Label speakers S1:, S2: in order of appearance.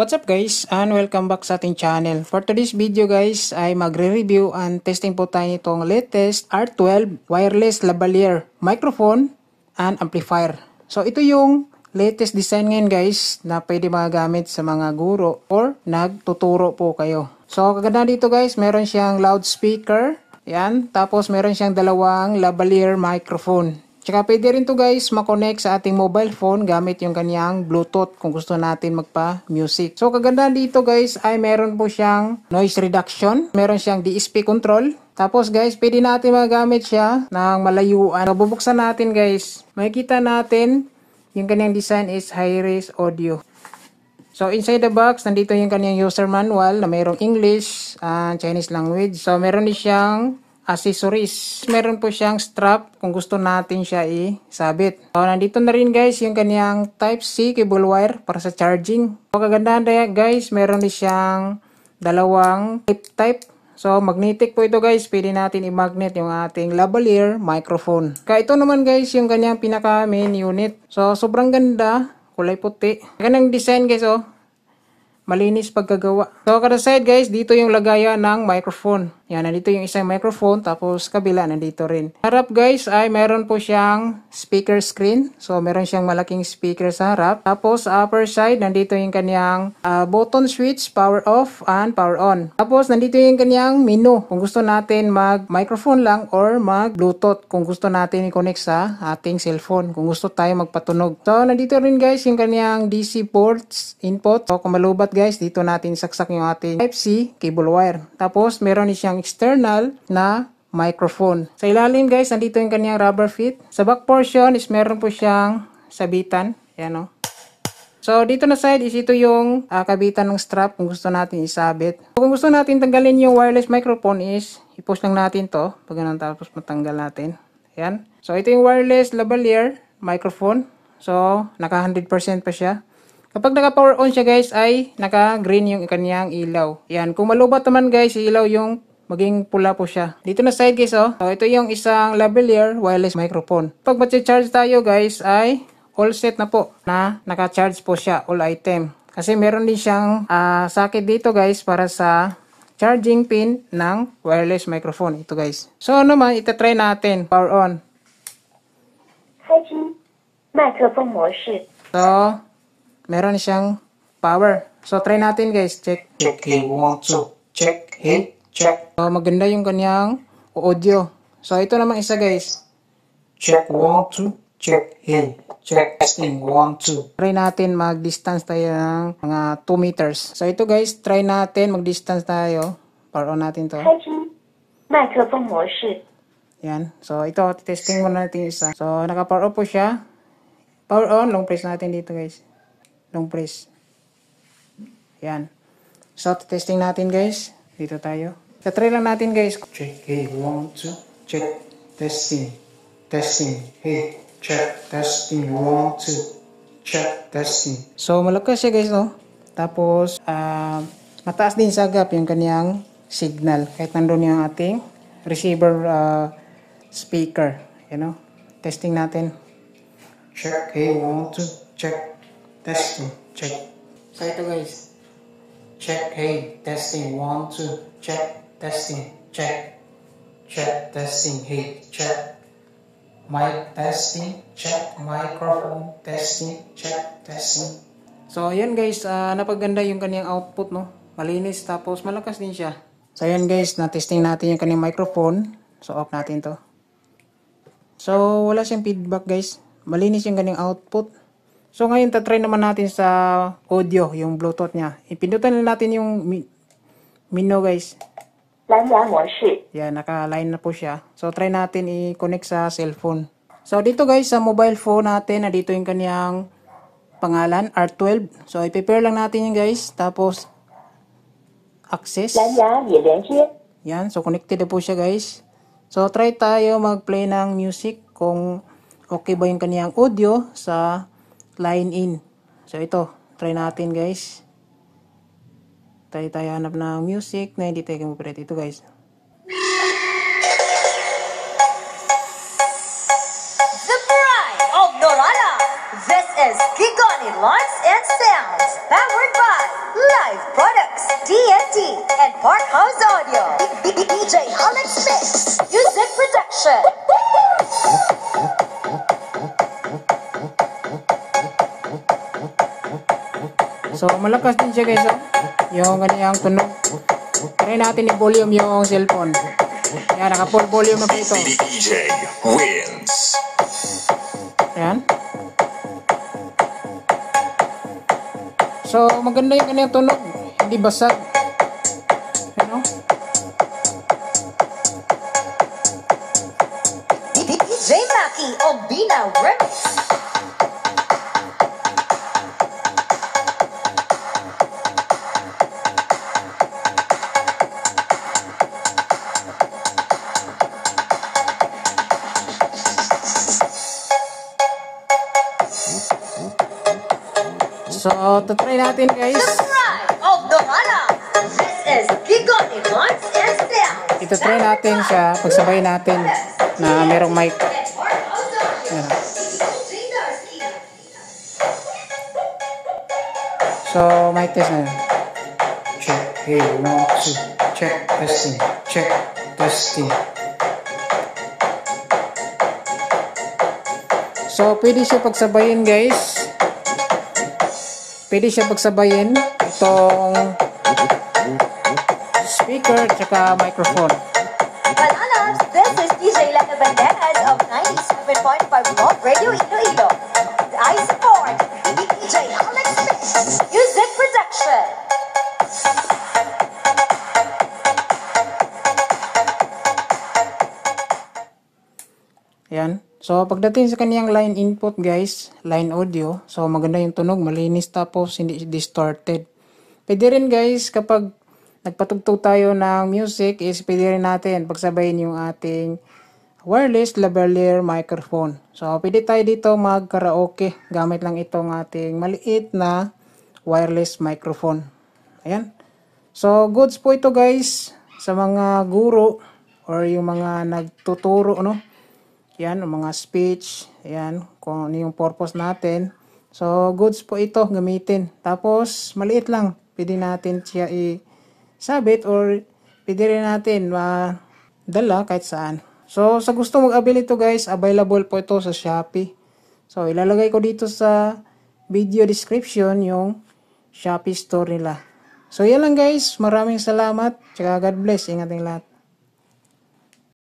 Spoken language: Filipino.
S1: What's up guys and welcome back sa ating channel. For today's video guys ay magre-review and testing po tayo nitong latest R12 wireless lavalier microphone and amplifier. So ito yung latest design ngayon guys na pwede magagamit sa mga guro or nagtuturo po kayo. So kaganda dito guys, meron siyang loudspeaker. Yan, tapos meron siyang dalawang lavalier microphone. Tsaka pwede rin to guys makonect sa ating mobile phone gamit yung kanyang Bluetooth kung gusto natin magpa-music. So kaganda dito guys ay meron po siyang noise reduction, meron siyang DSP control. Tapos guys pwede natin magamit siya ng malayuan. So bubuksan natin guys, makikita natin yung kanyang design is high-res audio. So inside the box, nandito yung kanyang user manual na mayroong English and Chinese language. So meron din siyang accessories. Meron po siyang strap kung gusto natin siya isabit. So nandito na rin guys yung kanyang Type-C cable wire para sa charging. So kagandahan na guys, meron din siyang dalawang clip type. So magnetic po ito guys, pwede natin i-magnet yung ating lavalier microphone. Kaya ito naman guys yung kanyang pinaka main unit. So sobrang ganda, kulay puti. Ganang design guys oh. Malinis pagkagawa. So kada side guys, dito yung lagayan ng microphone. Yan, nandito yung isang microphone, tapos kabila nandito rin. Harap guys ay meron po siyang speaker screen. So meron siyang malaking speaker sa harap. Tapos sa upper side, nandito yung kanyang button switch, power off and power on. Tapos nandito yung kanyang menu. Kung gusto natin mag microphone lang or mag Bluetooth. Kung gusto natin i-connect sa ating cellphone. Kung gusto tayo magpatunog. So nandito rin guys yung kanyang DC ports input. So kung malubat guys, dito natin saksak yung ating Type-C cable wire. Tapos meron din siyang external na microphone. Sa ilalim guys, nandito yung kanyang rubber feet. Sa back portion is meron po siyang sabitan. Yan o. So dito na side is ito yung kabitan ng strap kung gusto natin isabit. So, kung gusto natin tanggalin yung wireless microphone is i-push lang natin to. Pag ganun, tapos matanggal natin. Yan. So ito yung wireless lavalier microphone. So naka 100% pa siya. Kapag naka-power on siya guys ay naka-green yung kanyang ilaw. Yan, kung malubat naman guys, ilaw yung maging pula po siya. Dito na side guys oh. So ito yung isang lavalier wireless microphone. Pag mag-charge tayo guys ay all set na po na naka-charge po siya, all item. Kasi meron din siyang socket dito guys para sa charging pin ng wireless microphone. Ito guys. So naman, itatry natin. Power on.
S2: 开机麦克风模式。
S1: So meron siyang power. So, try natin guys. Check.
S3: Check, hey, 1, 2. Check, hey, check.
S1: So, maganda yung kanyang audio. So, ito namang isa guys.
S3: Check, 1, 2. Check, hey, check. Testing, 1, 2.
S1: Try natin mag-distance tayo ng mga 2 meters. So, ito guys. Try natin mag-distance tayo. Power on natin to.
S2: 开机麦克风模式。
S1: Yan. So, ito. Testing muna natin isa. So, naka-power off po siya. Power on. Long press natin dito guys. Long press. Yan. So, testing natin guys. Dito tayo. Try lang natin guys.
S3: Check, hey, 1, 2. Check, testing. Testing, hey, check. Testing, 1, 2. Check, testing.
S1: So, malakas siya guys, no? Tapos, mataas din sa gap yung kanyang signal. Kahit nandun yung ating receiver speaker. You know? Testing natin.
S3: Check, hey, 1, 2. Check. Testing, check.
S1: So, ito guys.
S3: Check, hey, testing, 1, 2. Check, testing, check. Check, testing, hey, check. Mic testing, check. Microphone testing, check, testing.
S1: So, ayan guys. Napaganda yung kanyang output, no? Malinis. Tapos, malakas din siya. So, ayan guys. Na-testing natin yung kanyang microphone. So, off natin to. So, wala siyang feedback guys. Malinis yung kanyang output. So ngayon tatry naman natin sa audio, yung Bluetooth niya. Ipindutan na natin yung menu guys.
S2: 蓝牙模式。
S1: Yan, naka-line na po siya. So try natin i-connect sa cellphone. So dito guys, sa mobile phone natin, dito yung kaniyang pangalan, R12. So i-prepare lang natin yun guys. Tapos access.
S2: 蓝牙也连接。
S1: Yan, so connected na po siya guys. So try tayo mag-play ng music kung okay ba yung kaniyang audio sa line in. So ito, try natin guys. Tayo hanap ng music na hindi tayo mag-operate. Ito guys.
S4: The Pride of Norala. This is Kikoni Lights and Sounds, powered by Thrive Products, TNT, and Park House Audio. DJ Alex Mix, Music Production.
S1: So, malakas din siya guys, oh. Yung ganiyang tunog. Try natin i-volume yung cellphone. Yan, naka-full volume na po ito.
S5: DJ wins.
S1: Yan. So, maganda yung ganiyang tunog. Hindi basag. Ano?
S4: DJ Maki, Obina Remix.
S1: So, try natin guys.
S4: The Pride of Domala. This is Gigon Evans and Stella.
S1: Ito try natin siya. Pagsabay natin na merong mic. Yan. So, mic test na.
S3: Check. Hey, 1, 2. Check. Testing. Check. Testing.
S1: So, pwede siya pagsabayin guys. Pwede siya pagsabayin itong speaker tsaka microphone.
S4: Malalas, this is DJ Lana Banderas of 97.5 Love Radio Iloilo. I support DJ Alex Mix, Music Production.
S1: Ayan. So, pagdating sa kaniyang line input guys, line audio, so maganda yung tunog, malinis tapos hindi distorted. Pwede rin guys, kapag nagpatugtog tayo ng music, is pwede rin natin pagsabayin yung ating wireless lavalier microphone. So, pwede tayo dito mag-karaoke gamit lang itong ating maliit na wireless microphone. Ayan. So, goods po ito guys sa mga guro or yung mga nagtuturo, no? Yan, mga speech, yan, kung ano yung purpose natin. So, goods po ito, gamitin. Tapos, maliit lang. Pwede natin siya i-sabit or pwede rin natin madala kahit saan. So, sa gusto mag-avail ito guys, available po ito sa Shopee. So, ilalagay ko dito sa video description yung Shopee store nila. So, yan lang guys. Maraming salamat. Tsaka God bless. Ingat ang lahat.